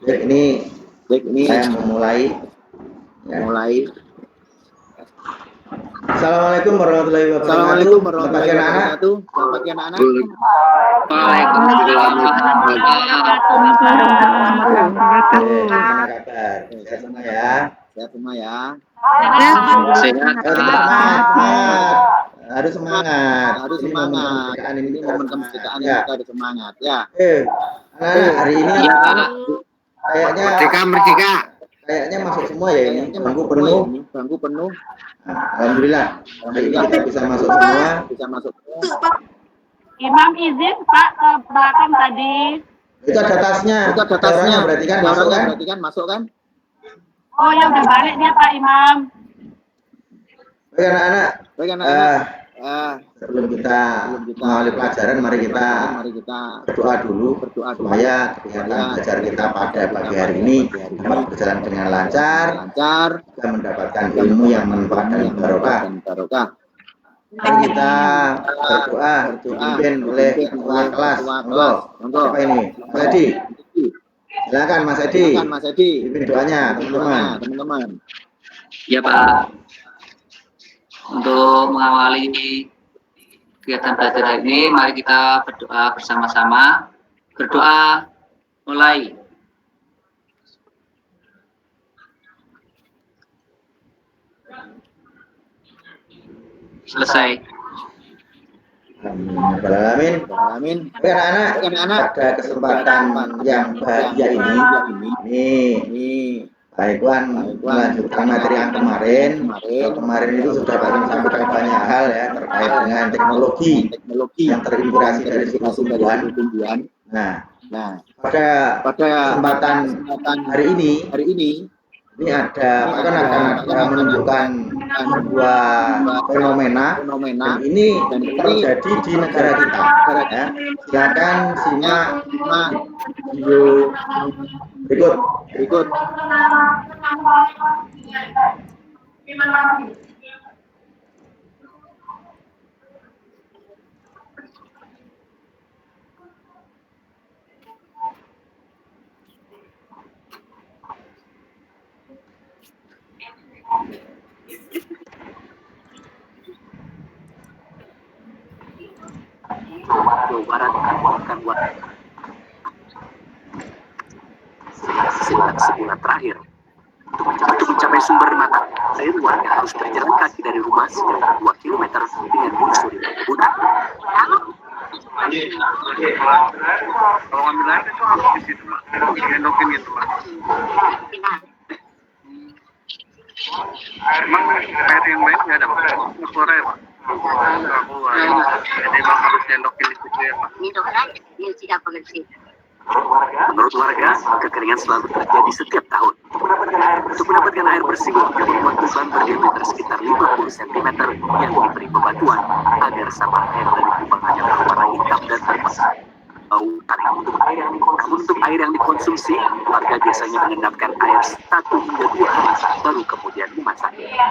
Baik, ini saya memulai. Assalamualaikum warahmatullahi wabarakatuh. Selamat pagi anak-anak. Gimana kabar? Sehat semua ya? Sehat semua ya. Harus semangat. Ini momen kemerdekaan kita harus semangat ya. Anak-anak hari ini kayaknya merdeka. Kayaknya masuk semua ya ini. Bangku penuh. Alhamdulillah. Hari ini kita bisa masuk semua. Imam izin Pak ke belakang tadi. Itu ada tasnya. Berarti kan masuk kan? Oh ya udah balik dia Pak Imam. Baik anak-anak. Sebelum kita mengawali pelajaran, mari kita berdoa dulu supaya kegiatan belajar kita pada pagi hari ini dapat berjalan dengan lancar, kita mendapatkan ilmu yang manfaat dan barokah. Mari kita berdoa dipimpin oleh ketua kelas. Siapa ini? Mas Edi. Silakan Mas Edi. Pimpin doanya teman-teman. Ya Pak. Untuk mengawali kegiatan belajar hari ini, mari kita berdoa bersama-sama. Berdoa mulai. Selesai. Amin. Anak-anak, pada kesempatan yang bahagia ini Pak Iwan melanjutkan materi yang kemarin itu sudah sampaikan banyak hal ya terkait dengan teknologi yang terinspirasi dari suku tumbuhan. Nah, pada kesempatan hari ini akan menunjukkan sebuah fenomena dan ini terjadi di negara kita. Ya. Silakan simak video berikut. Jawa Barat akan sebulan terakhir untuk mencapai sumber mata air, warga harus berjalan kaki dari rumah sejauh 2 km dengan menyusuri perkebunan. Kalau ngambil air itu harus di situ lah, digendokin gitu lah. Emang air yang lain nggak ada Pak? Suara ya Pak? Nggak keluar. Jadi emang harus gendokin di situ ya Pak? Menurut warga, kekeringan selalu terjadi setiap tahun. Untuk mendapatkan air bersih, warga membuat lubang berdiameter sekitar 50 cm yang diberi bebatuan agar sampah air dari kubangannya berwarna hitam dan berbau tarik. Namun untuk air yang dikonsumsi, warga biasanya mengendapkan air 1 hingga 2 hari, baru kemudian memasak. Iya,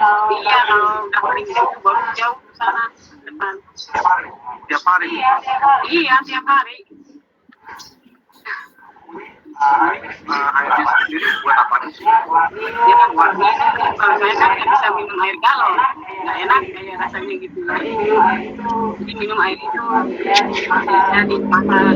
kalau nggak kering itu baru jauh ke sana depan. Tiap hari? Iya, tiap hari. Airnya sendiri buat apa sih? Ya kan buat minum. Kalau saya kan nggak bisa minum air galon, nggak enak kayak rasanya gitu. Jadi minum air itu jadi masalah.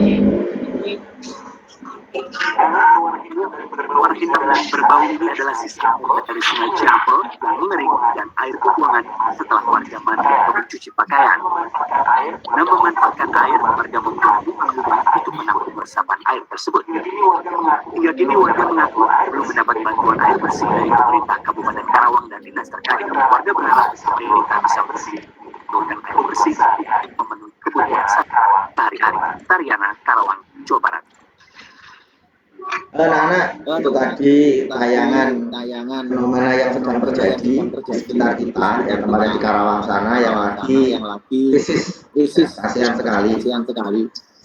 Warna hitam dan berbau ini adalah sisa dari sungai Ciampel yang mengering dan air pembuangan setelah warga mandi atau mencuci pakaian. Guna memanfaatkan air, warga membuat lubang untuk menampung resapan air tersebut. Hingga kini warga mengaku belum mendapat bantuan air bersih dari pemerintah Kabupaten Karawang dan dinas terkait. Warga berharap pemerintah bisa menyalurkan air bersih untuk memenuhi kebutuhan sehari-hari. Tariana, Karawang, Jawa Barat. Anak-anak, itu tadi tayangan fenomena yang sedang terjadi di sekitar kita, yang tempatnya di Karawang sana, yang lagi krisis, kasihan sekali,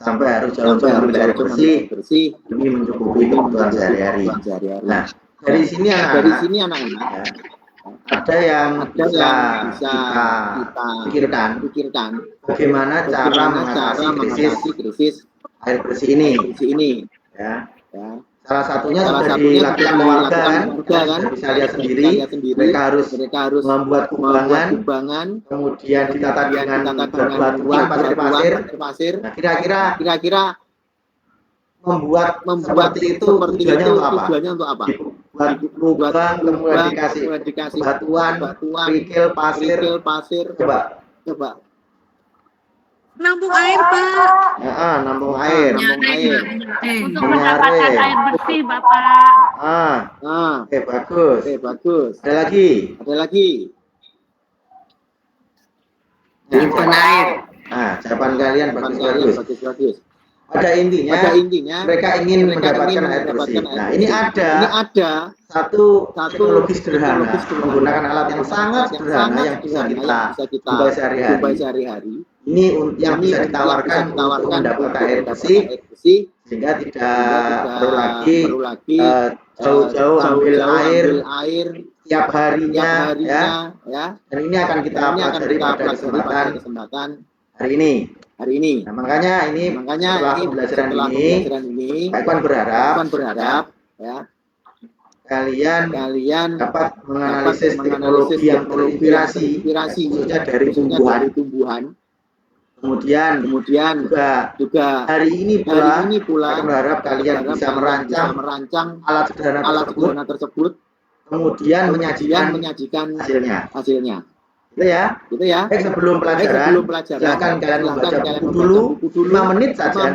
sampai harus jauh-jauh ambil air bersih demi mencukupi kebutuhan sehari-hari. Nah, dari sini anak-anak ada yang bisa kita pikirkan bagaimana cara mengatasi krisis air bersih ini. Ya. Salah satunya sudah dilakukan warga kan, bisa lihat sendiri. Mereka harus membuat kubangan, kemudian ditata dengan batuan, pasir. Nah, kira-kira membuat seperti itu tujuannya untuk apa? Dibuat lubang, kemudian dikasih batuan, kerikil, pasir. Coba. Nampung air, Pak. Nampung air. Untuk mendapatkan air bersih, Bapak. Oke, bagus. Ada lagi. Menyimpan air. Jawaban kalian bagus. Pada intinya mereka ingin mendapatkan air bersih. Nah, ini ada satu teknologi sederhana menggunakan alat yang sangat sederhana yang bisa kita buat sehari-hari. Ini yang bisa ditawarkan untuk mendapatkan air bersih sehingga tidak perlu lagi jauh-jauh ambil air tiap harinya ya. Dan ini akan kita pelajari pada kesempatan hari ini. Nah, makanya setelah pembelajaran ini, Pak Iwan berharap ya kalian dapat menganalisis teknologi yang terinspirasi khususnya dari tumbuhan. Kemudian juga hari ini pula saya berharap kalian bisa merancang alat sederhana tersebut, kemudian menyajikan hasilnya. Gitu ya. Baik, sebelum pelajaran, silakan kalian membaca buku dulu 5 menit saja,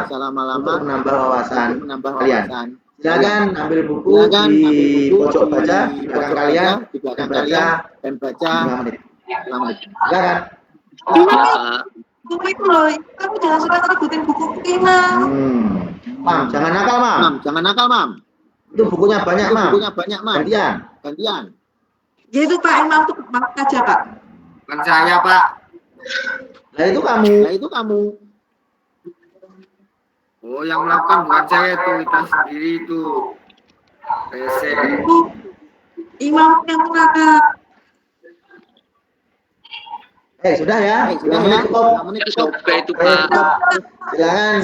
selama-lama untuk menambah wawasan kalian. Silakan ambil buku di pojok baca di belakang kalian dan baca 5 menit. Silakan. Buku itu loh, kamu jangan suka rebutin buku Mam. Mam, jangan nakal, Mam. Itu bukunya banyak, Mam. Gantian. Ya itu Pak Imam tuh maaf aja, Pak. Bukan saya, Pak. Lah itu kamu. Oh, yang melakukan bukan saya tuh, kita sendiri itu. Itu Imam yang nakal. Sudah ya. Cukup. Itu, Pak. Silakan.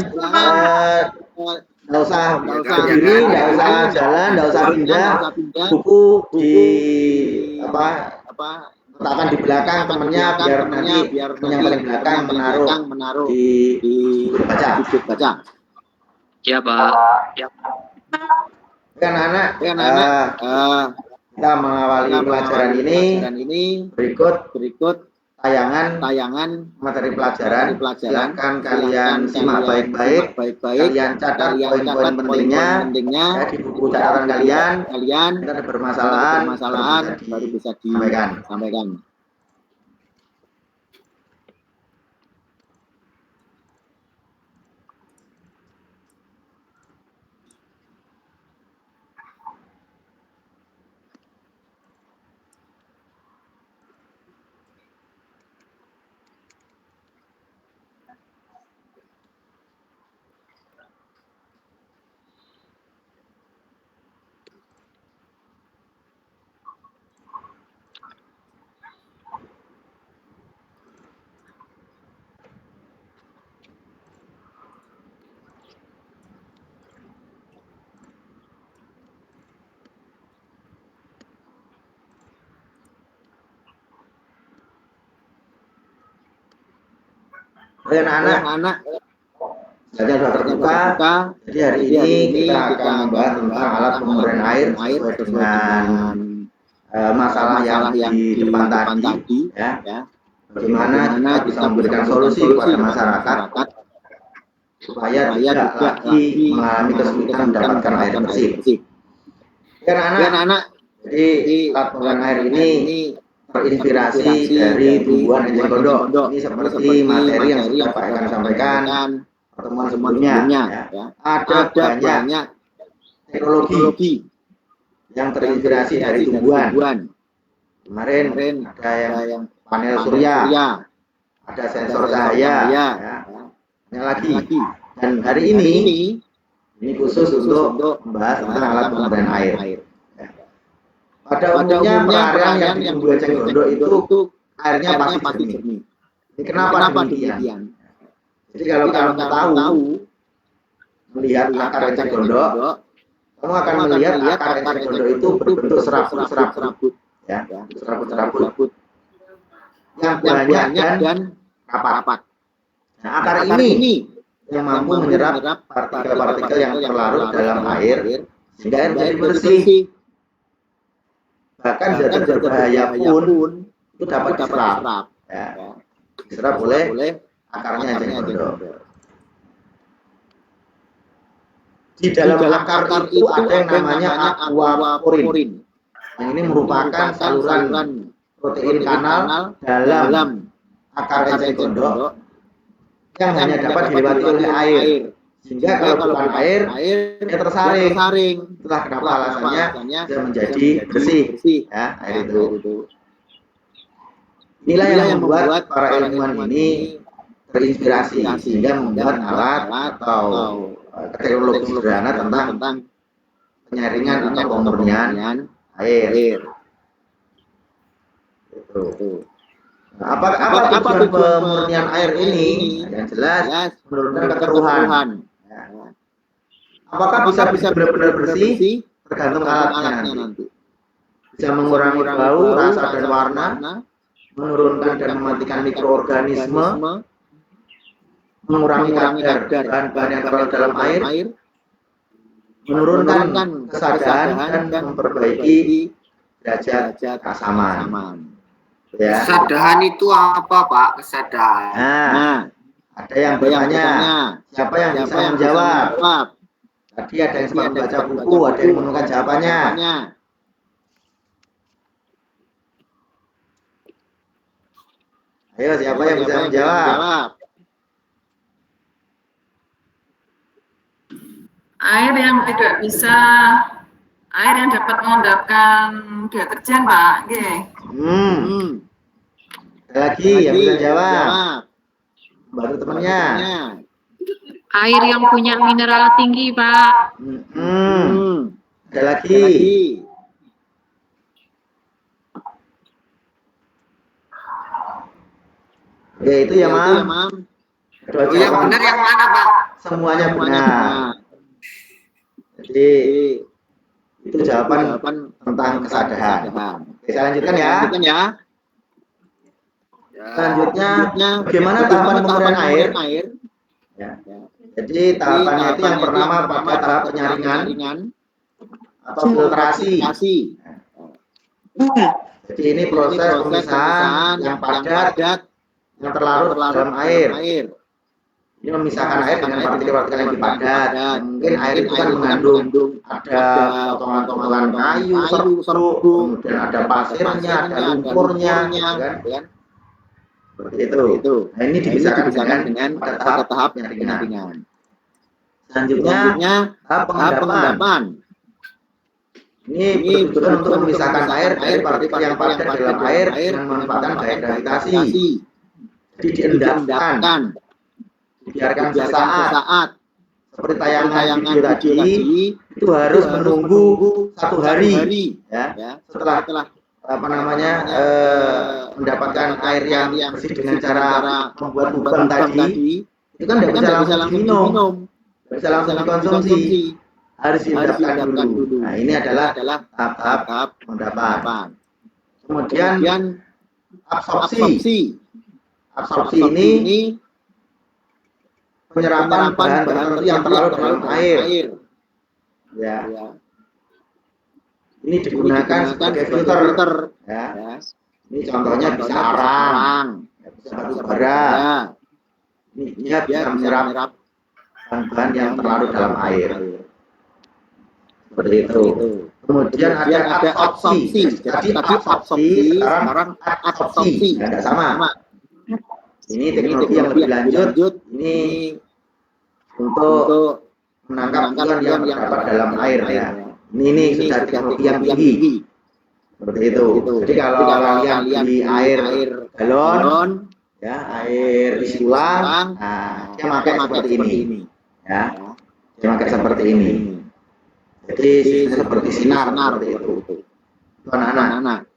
Nggak usah berdiri, nggak usah jalan, nggak usah pindah. Buku letakkan di belakang temennya biar nanti yang paling belakang menaruh di baca. Ya, Pak. Anak-anak, kita mengawali pelajaran ini. Berikut tayangan materi pelajaran. Silakan kalian simak baik-baik. Kalian catat poin-poin pentingnya di buku catatan kalian. Jika ada permasalahan baru bisa disampaikan. Anak-anak, belajar sudah terbuka. Jadi hari ini kita akan membahas tentang alat penguraian air sesuai dengan masalah yang di depan tadi, ya. Bagaimana kita bisa memberikan solusi kepada masyarakat supaya tidak lagi mengalami kesulitan mendapatkan air bersih. Anak-anak, jadi alat penguraian air ini terinspirasi dari tumbuhan eceng gondok. Ini seperti materi yang sudah Pak Ekan sampaikan pertemuan sebelumnya. Ada banyak teknologi yang terinspirasi dari tumbuhan. Kemarin ada yang panel surya, ada sensor cahaya, banyak lagi. Dan hari ini khusus untuk membahas tentang alat penguraian air. Pada umumnya perarian yang tumbuh eceng gondok itu airnya pasti jernih. Ini kenapa demikian? Jadi kalau kamu tahu melihat akar enceng gondok, kamu akan melihat akar enceng gondok itu berbentuk serabut-serabut, ya, serabut-serabut yang banyak dan rapat. Nah, akar ini yang mampu menyerap partikel-partikel yang terlarut dalam air sehingga air menjadi bersih. Bahkan zat berbahaya pun itu dapat diserap, ya, diserap oleh akarnya enceng gondok. Di dalam akar itu ada yang namanya aquaporin. Yang ini merupakan saluran protein kanal dalam akar enceng gondok yang hanya dapat dilewati oleh air. Sehingga kalau bukan air, dia tersaring. Itulah kenapa alasannya dia menjadi bersih, ya, air itu. Inilah yang membuat para ilmuwan ini terinspirasi sehingga membuat alat atau teknologi sederhana tentang penyaringan atau pemurnian air. Itu. Nah, apa tujuan pemurnian air ini? Yang jelas menurunkan kekeruhan. Ya. Apakah bisa benar-benar bersih? Tergantung alatnya nanti. Bisa mengurangi bau, rasa dan warna, menurunkan dan mematikan mikroorganisme, mengurangi kadar bahan-bahan yang terlalu dalam air, menurunkan kesadaran dan memperbaiki derajat keasaman. Ya. Kesadaran itu apa, Pak? Kesadaran. Nah, ada yang bertanya, siapa yang bisa menjawab? Tadi ada yang sempat membaca buku, ada yang menemukan jawabannya. Ayo, siapa yang bisa menjawab? Air yang tidak bisa, air yang dapat mengendapkan deterjen, Pak. Ada lagi yang bisa jawab? Bantu temannya. Air yang punya mineral tinggi, Pak. Ada lagi. Ya itu ya, Mam. Yang benar yang mana, Pak? Semuanya benar. Jadi itu jawaban tentang kesadaran. Oke, saya lanjutkan ya. Selanjutnya, bagaimana tahapan pemurnian air? Ya. Jadi tahapannya itu yang pertama pada tahap penyaringan atau filtrasi. Jadi ini proses pemisahan yang padat yang terlarut dalam air. Ini memisahkan air dengan partikel-partikel yang padat. Mungkin air itu kan mengandung ada potongan-potongan kayu, serbuk, kemudian ada pasirnya, ada lumpurnya, kan? Seperti itu. Nah, ini dipisahkan dengan pada tahap penyaringan. Selanjutnya tahap pengendapan. Ini bertujuan untuk memisahkan air dari partikel yang padat dalam air dengan memanfaatkan gaya gravitasi. Jadi diendapkan, dibiarkan sesaat. Seperti tayangan video tadi, itu harus menunggu 1 hari, ya. Setelah mendapatkan air yang bersih dengan cara membuat lubang tadi, itu kan tidak bisa langsung diminum, tidak bisa langsung dikonsumsi, harus diendapkan dulu. Nah, ini adalah tahap pengendapan. Kemudian absorpsi. Absorpsi ini penyerapan bahan tertentu yang terlarut dalam air. Ya. Ini digunakan sebagai filter. Ya. Ini contohnya bisa arang, bisa batu bara. Ini dia bisa menyerap bahan-bahan yang terlarut dalam air. Seperti itu. Kemudian ada absorpsi. Tadi absorpsi, sekarang absorpsi. Tidak sama. Ini teknologi yang lebih lanjut. Ini untuk menangkap ion yang terdapat dalam air, ya. Ini sudah teknologi yang tinggi. Seperti itu. Jadi kalau kalian di air galon, ya, air isi ulang, nah, dia pakai seperti ini, ya. Dia pakai seperti ini. Jadi seperti sinar seperti itu. Itu anak-anak.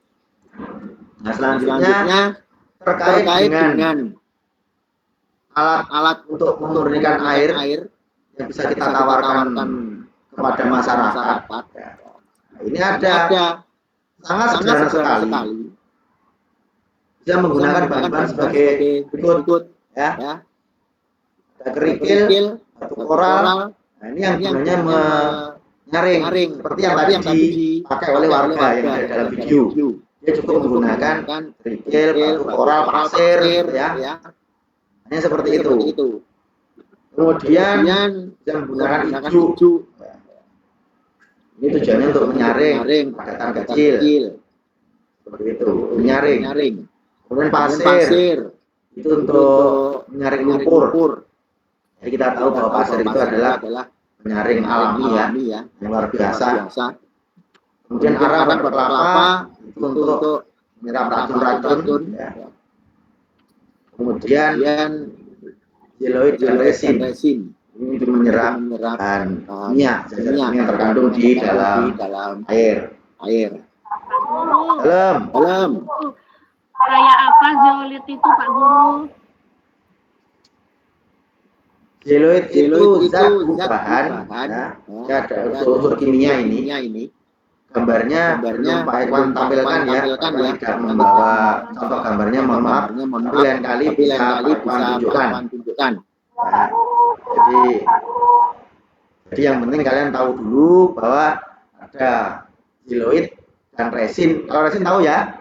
Nah, selanjutnya terkait dengan alat-alat untuk memurnikan air yang bisa kita tawarkan kepada masyarakat. Ya. Ini ada sangat sederhana sekali. Bisa menggunakan bahan-bahan sebagai berikut, ya. Ada kerikil, batu koral. Nah, ini yang gunanya menyaring seperti yang tadi dipakai oleh warga yang ada dalam video. Dia cukup menggunakan kerikil, batu koral, pasir, ya. Hanya seperti itu. Kemudian bisa menggunakan ijuk. Ini tujuannya untuk menyaring padatan kecil. Seperti itu, menyaring. Kemudian pasir itu untuk menyaring lumpur. Jadi kita tahu bahwa pasir itu adalah penyaring alami ya, yang luar biasa. Kemudian arang berkelapa itu untuk menyerap racun-racun. Ya. Kemudian jeloid dan resin ini untuk menyerap bahan minyak yang terkandung di dalam air. Dalam. Kayak apa zeolit itu Pak Guru? Zeolit itu zat bahan, ya, ada unsur kimia ini. Gambarnya belum Pak Iwan tampilkan ya, tidak membawa contoh gambarnya, mohon maaf. Lain kali bisa Pak Iwan tunjukkan. Nah, jadi yang penting kalian tahu dulu bahwa ada zeolit dan resin. Kalau resin tahu ya.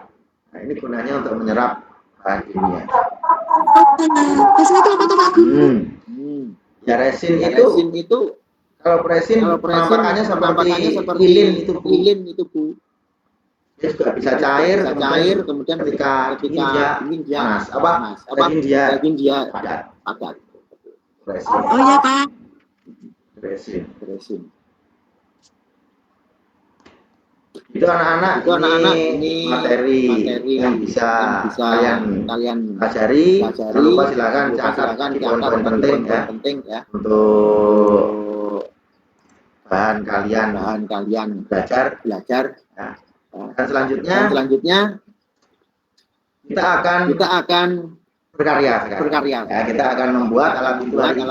Nah, ini gunanya untuk menyerap bahan kimia. Resin itu apa tuh Pak Guru? Ya resin itu kalau resin penampakannya seperti lilin itu Bu. Dia juga bisa cair, kemudian ketika dingin dia panas. Daging dia padat. Resin. Oh iya Pak. Resin. Itu anak-anak ini materi yang bisa kalian pelajari. Jangan lupa silakan catat poin-poin penting ya untuk bahan kalian belajar. Nah, dan selanjutnya kita akan berkarya. Ya, kita akan membuat alat itu hari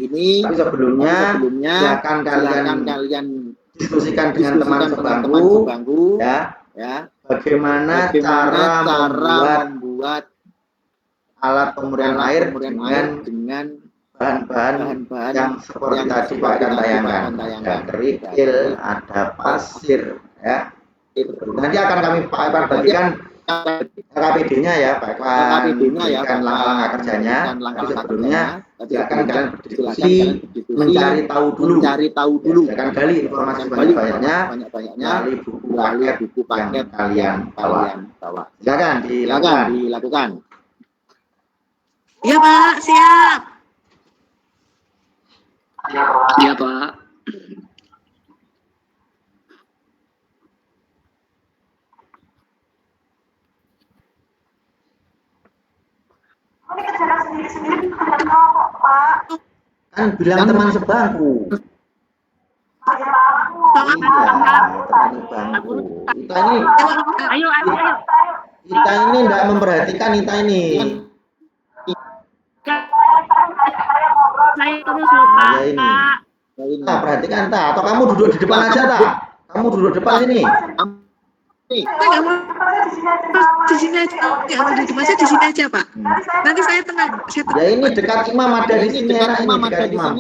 ini. Tapi sebelumnya silakan kalian diskusikan dengan teman sebangku ya bagaimana cara membuat alat pemurnian air dengan bahan-bahan yang seperti tadi Pak akan tayangkan. Ada kerikil, ada pasir ya. Nanti akan kami Pak Iwan bagikan KPD-nya ya, Pak Iwan berikan langkah-langkah kerjanya. Tapi sebelumnya silakan kalian berdiskusi, mencari tahu dulu. Silakan gali informasi banyak-banyaknya melalui buku paket yang kalian bawa. Silakan dilakukan. Iya Pak, siap. Iya Pak. Ini kerjaan sendiri-sendiri tidak mau kok Pak. Kan bilang teman sebangku. Iya, teman sebangku. Ayo. Kita ini tidak memperhatikan kita ini. Saya terus lupa. Ya ini. Nah, perhatikan tak? Atau kamu duduk di depan aja tak? Kamu duduk depan sini. Saya nggak mau di sini aja. Nggak mau di depan, saya di sini aja Pak. Nanti saya tengah. Ya ini dekat imam ada di sini enak ini dekat imam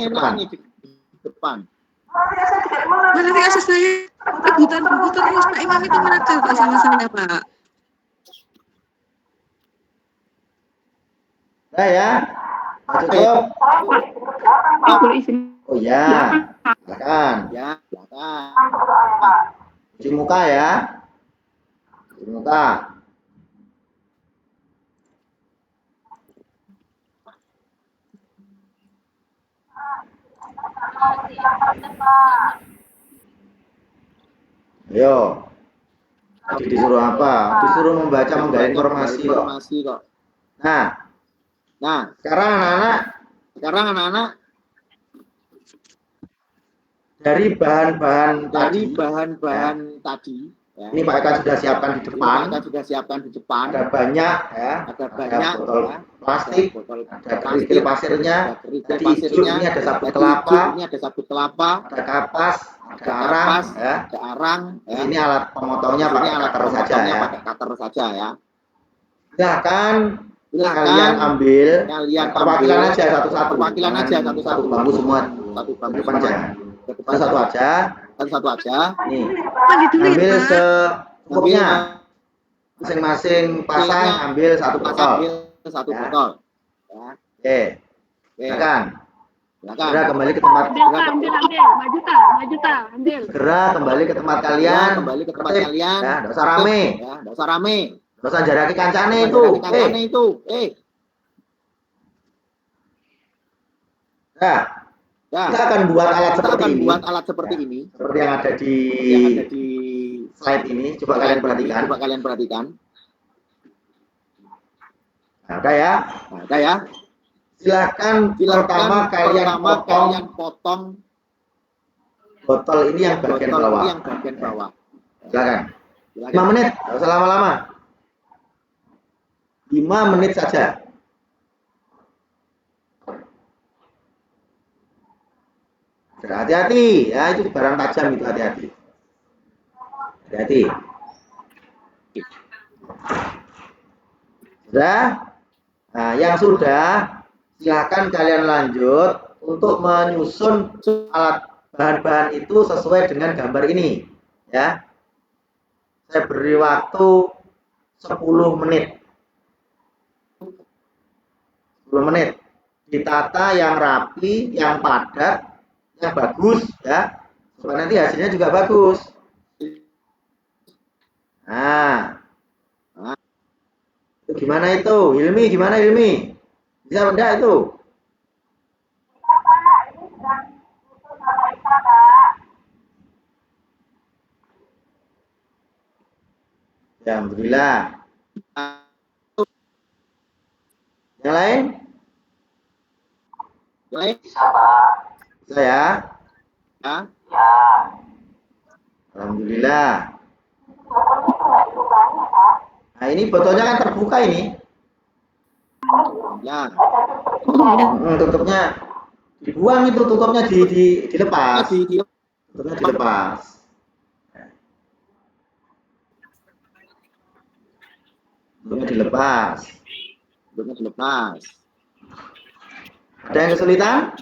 depan. Nanti kasus saya rebutan buku terus Pak Imam itu mana Pak sama saya Pak. Nah ya, cukup. Oh ya, silakan. Cuci muka ya. Cuci muka. Ayo. Tadi disuruh apa? Disuruh membaca menggali informasi kok. Nah, sekarang anak-anak dari bahan-bahan tadi Ini Pak Eka sudah siapkan di depan. Ada banyak ya. Ada botol plastik, ada kerikil pasirnya, ada hijau, ini ada sabut kelapa, ada kapas, ada arang, ya. Ini alat pemotongnya pakai cutter saja ya. Silahkan kalian ambil perwakilan aja satu-satu, satu bambu semua, depan jangan. Satu aja. Nih, ambil secukupnya. Masing-masing pasang ambil satu botol. Ya. Oke. Silakan. Segera kembali ke tempat. Segera kembali ke tempat kalian. Ya, enggak usah rame. Enggak usah jaraki kancane itu. Nah, kita akan buat alat seperti ini. Seperti yang ada di slide ini. Coba kalian perhatikan. Nah, udah ya. Silahkan pertama kalian potong botol ini yang bagian bawah. Silahkan. 5 menit, nggak usah lama-lama. 5 menit saja. Hati-hati, ya itu barang tajam itu, hati-hati. Sudah? Nah, yang sudah, silakan kalian lanjut untuk menyusun alat bahan-bahan itu sesuai dengan gambar ini, ya. Saya beri waktu 10 menit. 10 menit. Ditata yang rapi, yang padat, yang bagus, ya, supaya nanti hasilnya juga bagus. Nah, itu gimana itu? Gimana Hilmi? Bisa enggak itu? Ya, alhamdulillah. Yang lain? Bisa, Pak. Bisa ya? Ya. Alhamdulillah. Nah, ini botolnya kan terbuka ini. Ya. Tutupnya dibuang itu, tutupnya dilepas. Tutupnya dilepas. Tutupnya dilepas. Ada yang kesulitan?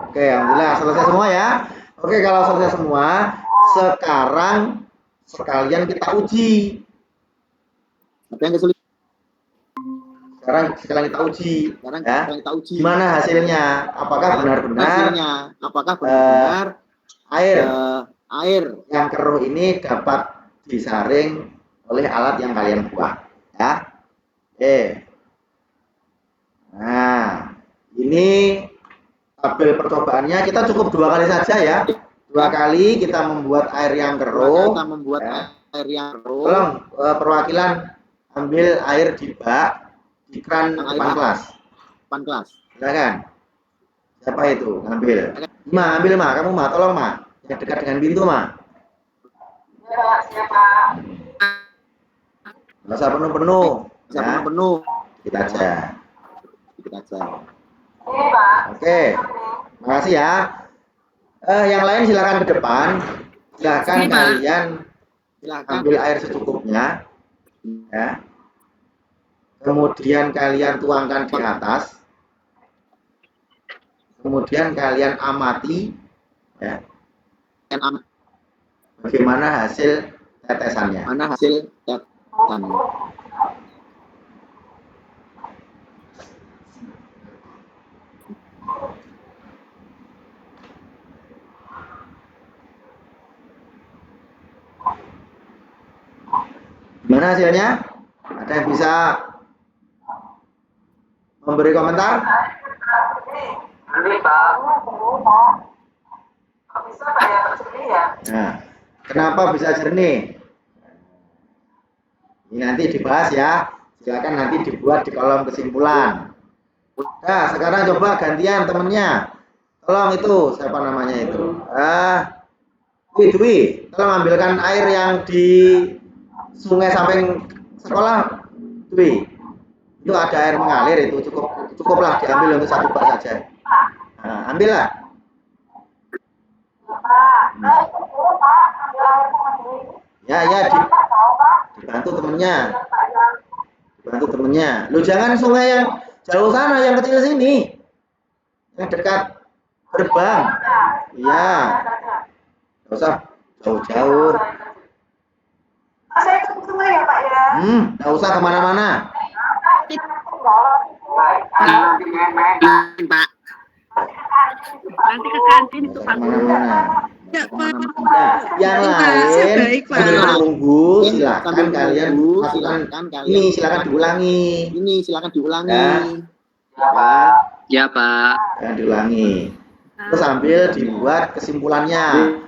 Oke, alhamdulillah selesai semua ya. Oke, kalau selesai semua, sekarang sekalian kita uji. Sekarang kita uji. Gimana hasilnya? Apakah benar-benar air yang keruh ini dapat disaring oleh alat yang kalian buat, ya? Oke. Nah, ini tabel percobaannya kita cukup 2 kali saja ya. 2 kali kita membuat air yang keruh. Tolong perwakilan ambil air di bak di kran depan kelas. Silakan. Siapa itu? Ambil. Ambil kamu tolong yang dekat dengan pintu Ya, siapa? Nggak usah penuh-penuh. Kita aja. Oke, makasih ya. Yang lain silakan ke depan. Silakan kalian ambil air secukupnya, ya. Kemudian kalian tuangkan di atas. Kemudian kalian amati, ya. Bagaimana hasil tetesannya? Gimana hasilnya? Ada yang bisa memberi komentar? Nah, kenapa bisa jernih? Ini nanti dibahas ya. Silakan nanti dibuat di kolom kesimpulan. Nah, sekarang coba gantian temennya. Tolong itu, siapa namanya itu? Dwi, tolong ambilkan air yang di sungai samping sekolah, Dwi. Itu ada air mengalir itu, cukuplah diambil untuk satu bak saja. Nah, ambillah. Ya, dibantu temennya. Dibantu temennya. Lu jangan sungai yang jauh sana, yang kecil sini. Yang dekat gerbang. Iya. Gak usah jauh-jauh. Saya ikut sungai ya Pak ya. Gak usah kemana-mana. Pak. Nanti ke kantin itu Pak. Kemana-mana. Enggak, Pak. Yang Saya lain baik, Pak. sambil menunggu, silakan Sambil kalian menunggu, lakukan silakan kalian ini, silakan diulangi. Ini silakan diulangi. Ya. Ya, Pak. Jangan diulangi. Terus sambil dibuat kesimpulannya.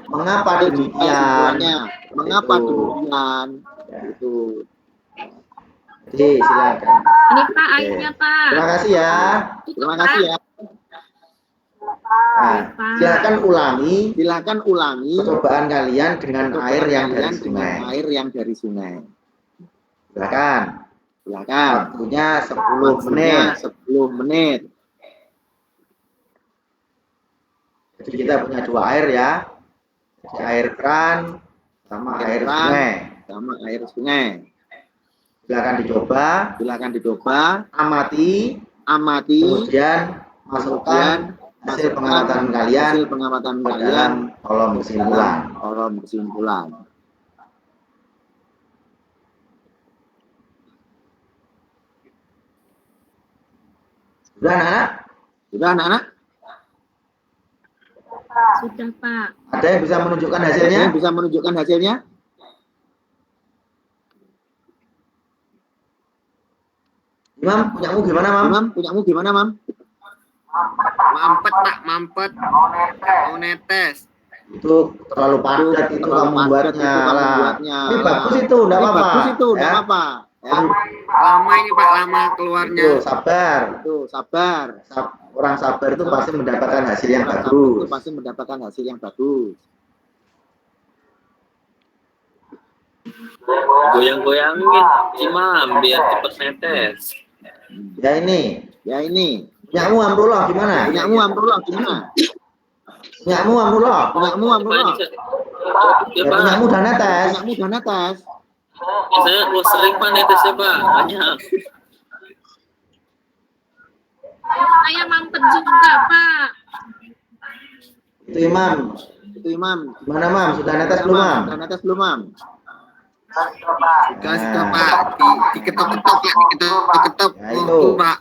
Mengapa demikian? Kesimpulannya, mengapa Itu. demikian? Itu. Jadi silakan. Ini Pak airnya Pak. Terima kasih ya. Terima kasih ya. Nah, silakan ulangi Silakan ulangi percobaan kalian dengan air yang dari kalian dengan sungai. air yang dari sungai. Silakan. Silakan. Waktunya 10 menit. 10 menit. Jadi kita punya dua air ya. Jadi air keran sama air sungai. Sama air sungai. Silakan dicoba. Silakan dicoba. Amati. Kemudian masukkan hasil pengamatan kalian ke dalam kolom kesimpulan. Sudah anak-anak? Sudah anak-anak? Sudah Pak. Ada yang bisa menunjukkan hasilnya? Yang bisa menunjukkan hasilnya? Imam, punyamu gimana, Mam? Imam, punyamu gimana, Mam? Mampet Pak, mampet. Mau netes. Itu terlalu padat itu kamu buatnya lah. Ini bagus itu, enggak apa-apa. Bagus itu, enggak Ya. apa-apa. Ya. Lama ini Pak, lama keluarnya. Itu sabar. Itu sabar. Orang sabar itu pasti mendapatkan hasil yang Orang sabar itu bagus. pasti mendapatkan hasil yang bagus. Goyang-goyangin Imam biar cepat netes. Ya ini. Ya ini. Punyamu Amrullah gimana? Punyamu Amrullah gimana? Punyamu Amrullah. Punyamu Amrullah. Ya Ya, Pak, punyamu udah netes. Punyamu udah netes. saya sering Pak netesnya Pak, banyak. Saya mampet juga Pak. Itu Imam. Itu Imam. Gimana Mam? Sudah netes belum Mam? Sudah netes belum, Mam? Sudah Pak, diketok-ketok Pak, diketok-ketok. Ya, itu. Pak.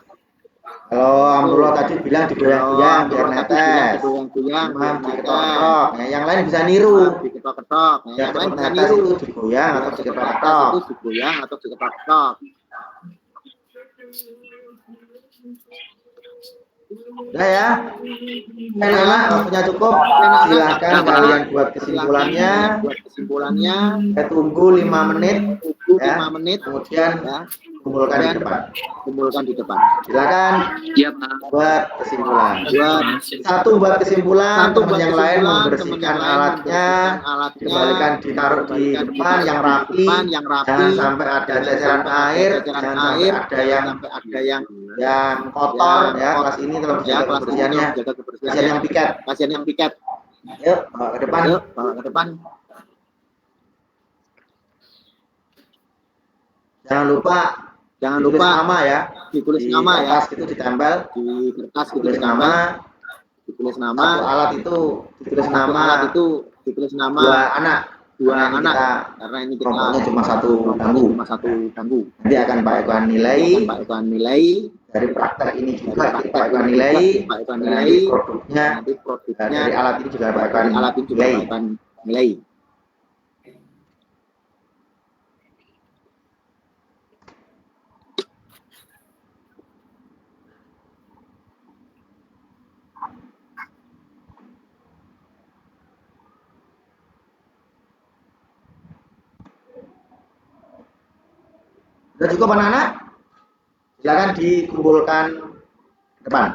Kalau Amrullah tadi bilang digoyang-goyang biar netes. Digoyang-goyang, Imam biar diketok-ketok. Ya, yang lain bisa niru. Diketok-ketok. Ya, Yang lain bisa netes niru. itu digoyang atau Netes diketok-ketok. itu digoyang atau diketok-ketok. Udah ya. Anak-anak waktunya cukup. Silahkan kalian buat kesimpulannya. Buat kesimpulannya. Saya tunggu 5 menit. Tunggu Ya. 5 menit. Kemudian Ya. kumpulkan di depan. Kumpulkan di depan. Silakan Iya Pak. buat kesimpulan. Buat Buat kesimpulan. Teman buat yang lain kesimpulan, membersihkan teman yang lain alatnya. membersihkan alatnya, Dikembalikan ditaruh di depan yang rapi. yang rapi. Jangan sampai ada ceceran air. Jangan sampai ada yang kotor ya. Kelas ini tolong jaga kebersihannya. Jaga Kasihan kebersihannya. yang piket. Kasihan yang piket. Yuk, bawa ke depan. Yuk, bawa ke depan. Jangan lupa Jangan ditulis lupa nama ya. ditulis Di nama ya. kertas itu ditempel. Di kertas itu Tulis nama. ditulis Satu nama. alat itu ditulis Satu nama. alat itu ditulis nama. Dua anak. Dua Karena ini anak. kita Karena ini kita kelompoknya cuma satu bangku. cuma satu bangku. Nanti akan Pak Eko nilai Pak Eko nilai dari praktek ini juga dari Pak Eko nilai. Pak Eko Nanti nilai. produknya Nanti produknya dari alat ini juga Pak Eko dari alat ini juga nilai. Pak Eko nilai. Sudah cukup anak-anak? Silakan dikumpulkan Depan.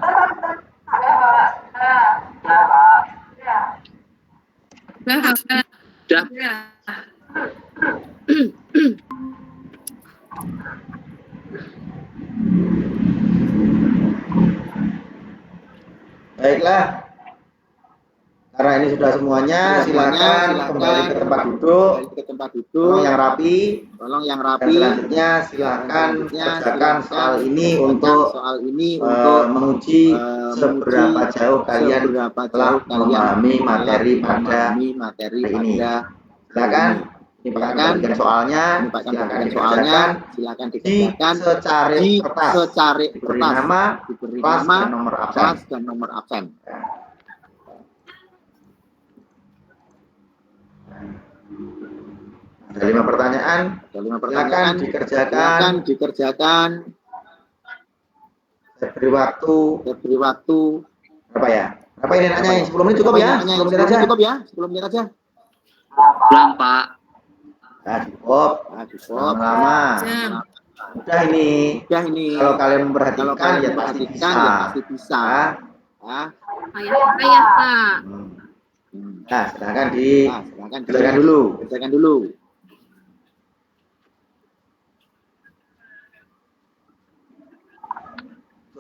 Sudah. Baiklah. Karena ini sudah semuanya, silakan kembali ke tempat duduk. Tolong yang rapi. Dan selanjutnya silakan kerjakan soal ini untuk menguji seberapa jauh kalian telah memahami materi pada hari ini. Silakan. Ini bagian soalnya, silakan dikerjakan secari kertas, diberi nama, kelas, dan nomor absen. Ada 5 pertanyaan, silakan dikerjakan. Saya beri waktu. Berapa ya? Berapa ini nanya? 10 menit cukup ya? 10 menit aja. Pulang, Pak. Nah, cukup. Lama. Udah ini. Kalau kalian memperhatikan ya pasti bisa. Ayah, Pak. Nah, silakan dikerjakan dulu.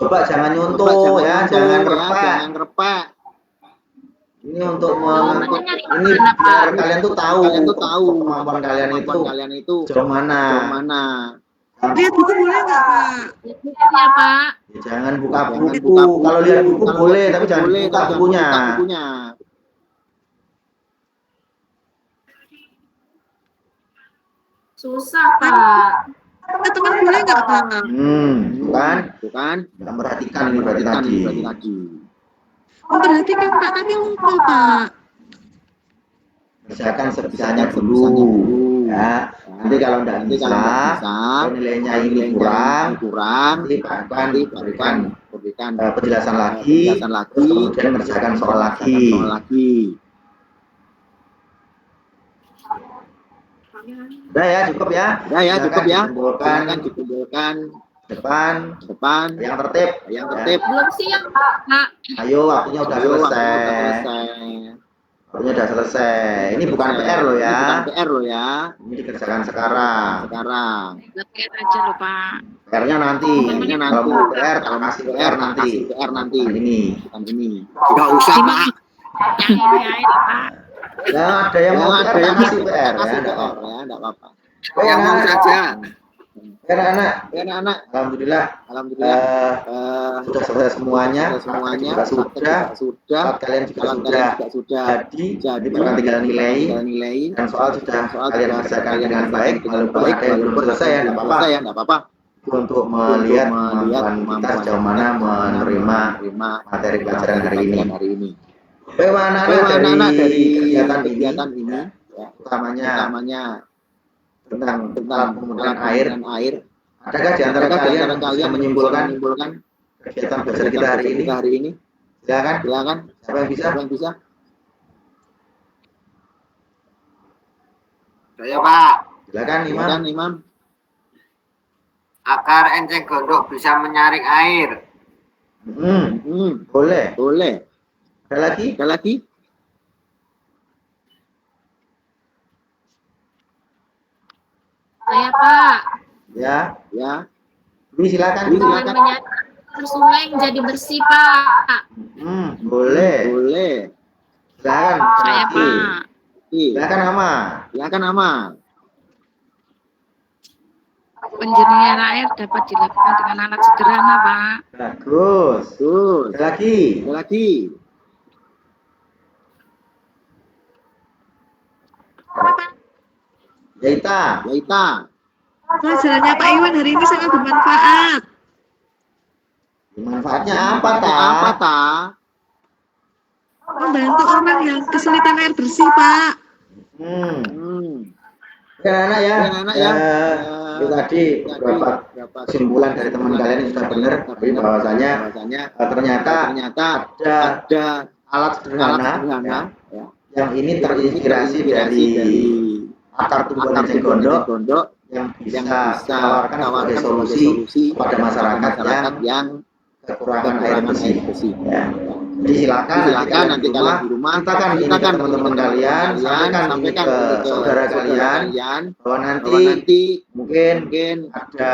Coba jangan nyontoh ya, jangan repek. Ini untuk ini biar kalian tuh tahu kemampuan kalian itu sejauh mana. Lihat buku boleh nggak, Pak? Ya, Pak. Ya, jangan buka buku. Kalau lihat buku boleh, tapi jangan buka bukunya. Susah, Pak. Teman boleh nggak, Pak? Bukan. Kita perhatikan ini berarti tadi. Memperhatikan, Pak, tapi lupa, Pak. Kerjakan sebisanya dulu. Ya. Nanti kalau tidak bisa, nilainya ini kurang, nanti berikan penjelasan lagi, kemudian mengerjakan soal lagi. Udah ya, cukup ya. Silakan dikumpulkan depan yang tertib. Belum siap, Pak. Ayo, waktunya udah selesai. Ini bukan PR loh ya. Ini dikerjakan sekarang. PR aja loh, Pak. PR-nya nanti. Kalau mau PR, kasih PR nanti. Ini. Enggak usah, Pak. Yang ini Pak. Ya, ada yang mau PR, kasih PR ya, enggak apa-apa. Yang mau saja. Anak-anak. Alhamdulillah. Sudah selesai semuanya. Sudah. Kalian juga sudah. Jadi bukan tinggal nilai. Dan soal sudah kalian kerjakan dengan baik. Walaupun ada yang belum selesai ya, enggak apa-apa. Untuk melihat kemampuan kita sejauh mana menerima materi pelajaran hari ini. Bagaimana dari kegiatan ini, utamanya tentang penggunaan air. Adakah di antara kalian yang menyimpulkan kegiatan belajar kita hari ini? Silakan. Siapa yang bisa? Saya, Pak. Silakan, Imam. Akar enceng gondok bisa menyaring air. Boleh. Ada lagi? Saya, Pak. Ya. Silakan. Sungai menjadi bersih, Pak. Boleh. Silakan. Saya, Pak. Silakan, Ama. Penjernihan air dapat dilakukan dengan alat sederhana, Pak. Bagus. Ada lagi. Yaita. Pelajarannya Pak Iwan hari ini sangat bermanfaat. Manfaatnya apa, Ta? Membantu orang yang kesulitan air bersih, Pak. Anak ya. Itu tadi beberapa kesimpulan dari teman kalian yang sudah benar, tapi bahwasanya ternyata ada alat sederhana yang ini terinspirasi dari akar tumbuhan enceng gondok yang bisa ditawarkan sebagai solusi kepada masyarakat yang kekurangan air bersih. Ya. Jadi silakan nanti kalian di rumah ceritakan ini ke teman-teman kalian, sampaikan ini ke saudara kalian bahwa nanti mungkin ada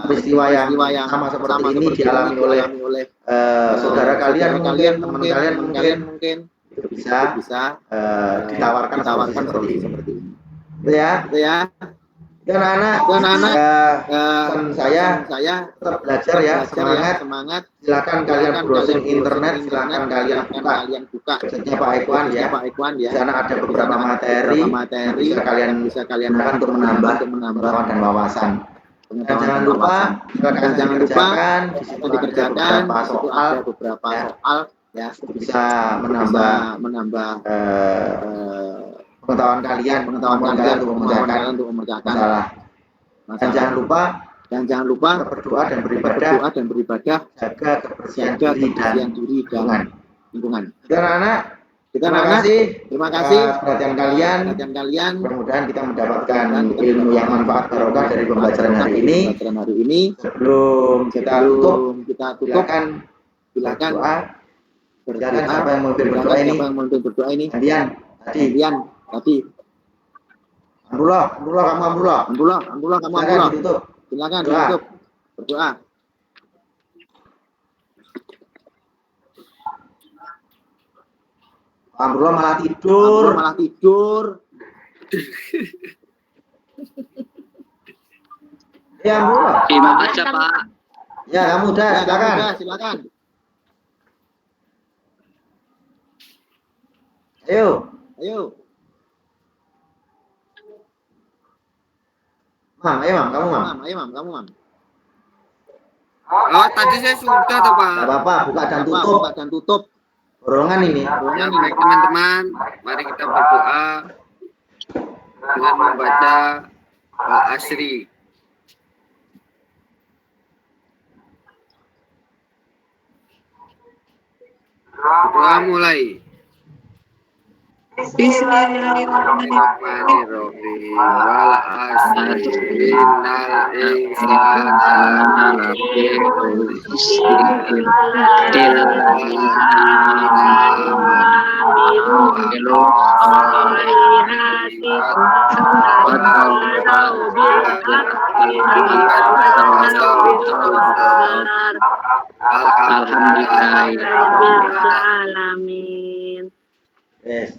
peristiwa yang sama seperti ini dialami oleh saudara kalian, mungkin teman kalian mungkin itu bisa ditawarkan seperti ini. Itu ya. Dan anak-anak pesan saya tetap belajar ya, semangat. Silakan kalian browsing internet, silakan kalian buka website-nya Pak Ikhwan ya. Di sana ada beberapa materi bisa kalian gunakan untuk menambah pengetahuan dan wawasan. Dan jangan lupa dikerjakan, di situ ada beberapa soal ya, bisa menambah pengetahuan kalian untuk memecahkan masalah. Dan jangan lupa berdoa dan beribadah, jaga kebersihan diri dan lingkungan. Terima kasih perhatian kalian. Mudah-mudahan kita mendapatkan ilmu yang manfaat barokah dari pembelajaran hari ini. Sebelum kita tutup, silakan berdoa. Siapa yang mau berdoa ini? Tadi. Amrullah kamu ditutup. Silakan ditutup. Berdoa. Amrullah malah tidur. Ya Amrullah. Imam aja Pak. Ya kamu udah, silakan. Ayo. Mam, kamu mam. Oh, tadi saya sudah tuh Pak. Gak apa-apa, buka dan tutup. Borongan ini. Baik teman-teman, mari kita berdoa dengan membaca Al-Asri. Doa mulai. Bismillahirrahmanirrahim. Wal asri innal insana lafi Alhamdulillahirrahmanirrahim. Yes.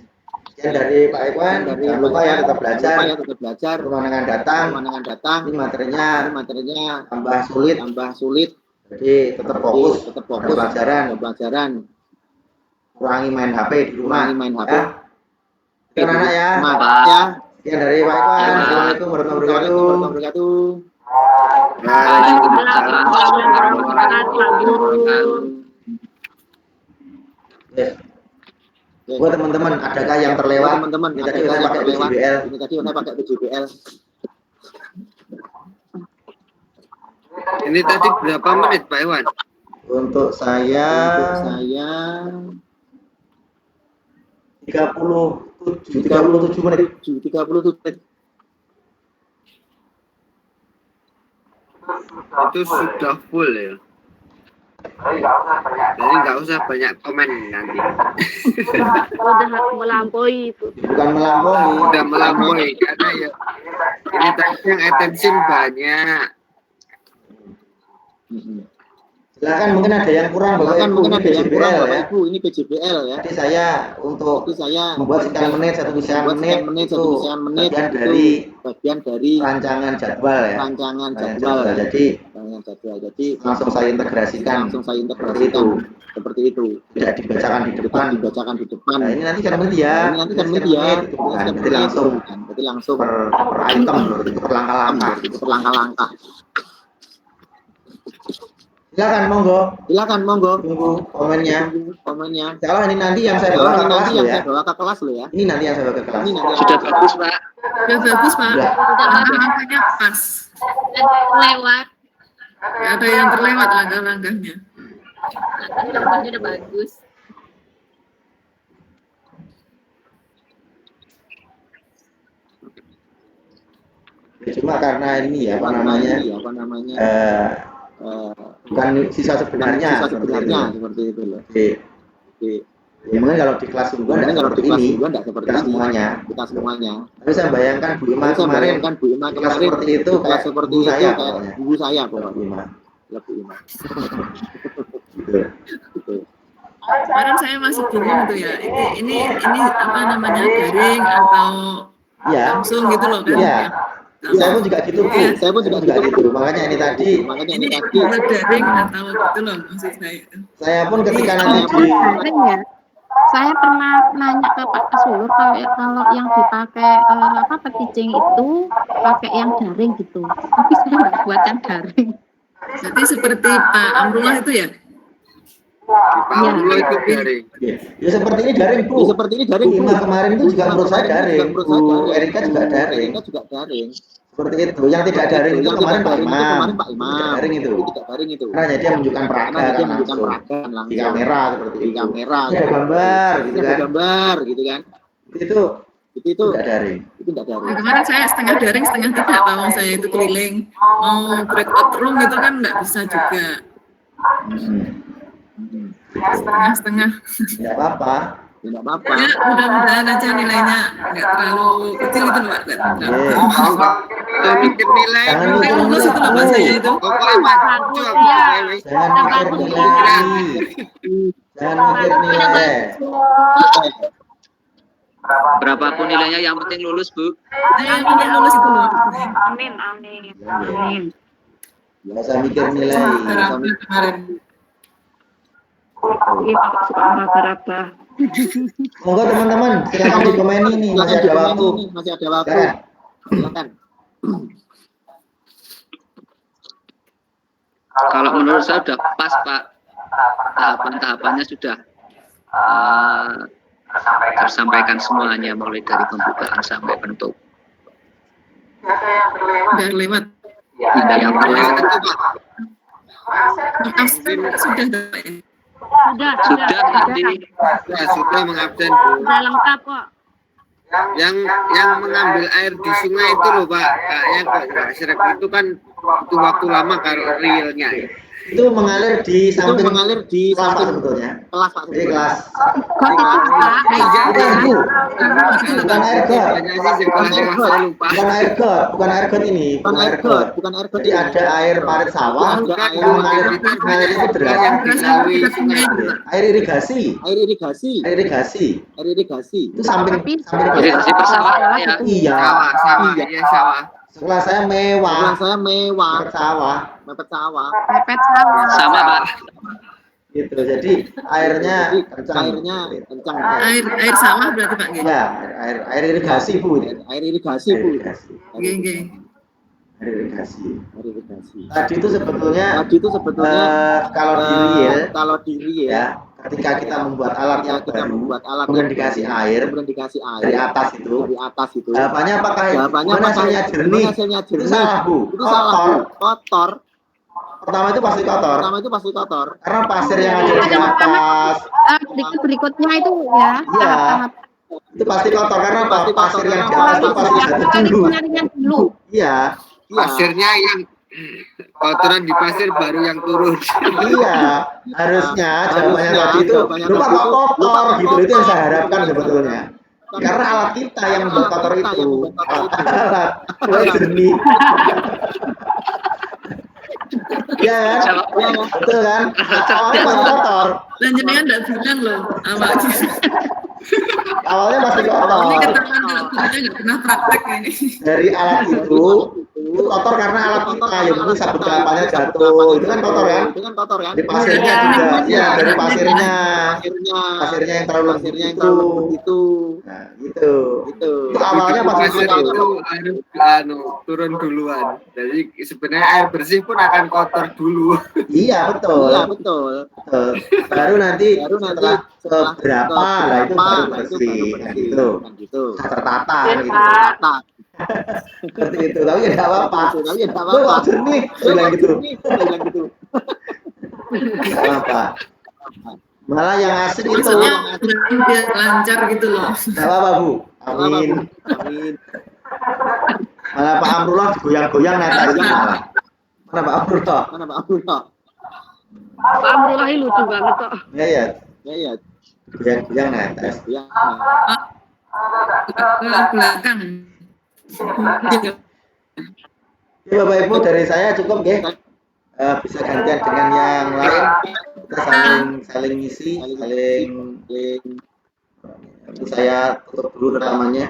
Sekian dari Pak Ikhwan, jangan lupa ya tetap belajar. Kemenangan datang. Ini materinya tambah sulit. Jadi tetap fokus pelajaran. Kurangi main HP di rumah. Ya. Sekian anak ya. Sekian dari Pak Ikhwan. Assalamualaikum warahmatullahi wabarakatuh. Waalaikumsalam warahmatullahi wabarakatuh. Yes. Buat teman-teman, adakah yang terlewat? Ini tadi saya pakai PJBL. Ini tadi berapa menit Pak Iwan? Untuk saya 37 menit. Itu sudah full ya. Jadi nggak usah banyak komen nanti. Udah melampaui itu. Bukan melampaui. Udah melampaui karena ya ini tadi yang attention banyak. Silakan, mungkin ada yang kurang Bapak Ibu, ini PJBL ya. Jadi saya untuk membuat sekian menit, satu menit bagian dari rancangan jadwal ya. Jadi langsung saya integrasikan seperti itu. Tidak dibacakan di depan. Nah, ini nanti kan menit ya. Jadi langsung per item, per langkah-langkah. Silakan monggo. Tunggu komennya. Salah ini nanti yang saya bawa ke kelas loh ya. Ini nanti yang saya bawa ke kelas. Sudah bagus Pak. Langkah-langkahnya pas. Lewat. Gak ada yang terlewat langkah-langkahnya. Langkahnya udah bagus. Cuma karena ini apa namanya bukan siswa sebenarnya seperti itu loh. Ya, mungkin kalau di kelas duluan seperti ini, kita semuanya. Tapi saya bayangkan Bu Ima kemarin seperti itu, kayak seperti saya, ibu saya pokoknya. Bu Ima. Kemarin saya masih bingung tuh ya. Ini apa namanya, daring atau langsung gitu loh kan? Iya. Saya pun juga gitu, Bu. Saya pun juga gitu. Makanya ini tadi. Ini daring atau gitu loh maksud saya. Saya pun ketika nanti di saya pernah nanya ke Pak Sulur kalau yang dipakai peticing itu pakai yang daring gitu, tapi saya nggak buat yang daring. Jadi seperti Pak Amrullah itu ya? Pak Amrullah itu daring. Ya seperti ini daring, Bu. Seperti ini daring. Bu Ima kemarin itu juga menurut saya daring. Bu Erika juga daring. Seperti itu. Yang tidak daring itu kemarin Pak Imam. Tidak daring itu. Karena dia menunjukkan peragaan langsung di kamera seperti itu. Ada gambar gitu kan. Itu tidak daring. Nah, kemarin saya setengah daring setengah tidak, Pak. Saya itu keliling mau breakout room itu kan nggak bisa juga. Setengah-setengah. Tidak apa-apa. Ya, mudah-mudahan aja nilainya nggak terlalu kecil itu Pak. Mikir nilai. Jangan lulus itu loh Pak saya itu. Pokoknya maju. Jangan mikir nilai. Jangan mikir nilai. Berapapun nilainya yang penting lulus, Bu. Yang penting lulus itu loh. Amin. Nggak usah mikir nilai. Kemarin. Suka raba-raba. Monggo teman-teman, silakan di komen ini, masih ada waktu. Silakan. Kalau menurut saya sudah pas, Pak. Tahapan-tahapannya sudah tersampaikan semuanya, mulai dari pembukaan sampai penutup. Udah lewat. Tidak yang terlewat itu, Pak. Sudah ya? Sudah tadi. Sudah mengabsen, Bu. Sudah lengkap kok. Yang mengambil air di sungai itu loh, Pak. Kayaknya kok nggak serek itu kan butuh waktu lama kalau realnya. Itu mengalir di samping kelas sebetulnya. Jadi kelas. Bukan air got. Bukan air got ini. Jadi ada air parit sawah yang mengalir itu deras. Air irigasi. Itu samping Irigasi persawahan ya. Iya. Sawah. Sekolah saya mewah. Mepet sawah. Sama, Pak. Gitu. Jadi airnya kencang. Air sawah berarti Pak. Iya, air irigasi, Bu. Nggih. Air irigasi. Tadi itu sebetulnya kalau di real ya, ketika kita membuat alat yang baru, kemudian dikasih air dari atas itu, jawabannya apakah hasilnya jernih? Itu salah, Bu. Kotor. Pertama itu pasti kotor. Karena pasir yang ada di atas. Berikutnya itu ya. Iya. Itu pasti kotor karena pasir yang di atas itu pasti jatuh dulu. Iya. Pasirnya yang kotoran di pasir baru yang turun. Iya, harusnya jawabannya tadi itu lupa kok kotor gitu. Itu yang saya harapkan sebetulnya. Karena alat kita yang membuat kotor itu alat jernih. Ya kan? Betul kan? Awalnya pasti kotor. Dan jenengan enggak bilang loh awalnya. Awalnya pasti kotor. Ini keterangan kalau gurunya nggak pernah praktek ini. Dari alat itu kotor karena alat kita yang mungkin sabut kelapanya jatuh. Itu kan kotor kan? Dari pasirnya juga. Ya, dari pasirnya yang terlalu lembut itu. Nah, gitu. Itu awalnya pasti pasir itu harus turun duluan. Jadi sebenarnya air bersih pun akan kotor dulu. Iya, betul. Baru nanti setelah seberapa lah itu baru bersih kan gitu. Tertata gitu. Seperti itu. Tapi enggak apa-apa. Kok jernih bilang gitu. Enggak apa. Malah yang asik itu biar lancar gitu loh. enggak apa-apa, Bu. Amin. Malah Pak Amrullah goyang-goyang netesnya malah. Mana Pak Abdullah? Pak Amrullah ini lucu banget kok. Ya. Ya. Yang netes. Belakang. Ya, Bapak Ibu dari saya cukup ya. Bisa gantian dengan yang lain. Kita saling ngisi, saling. Nanti saya tutup dulu rekamannya.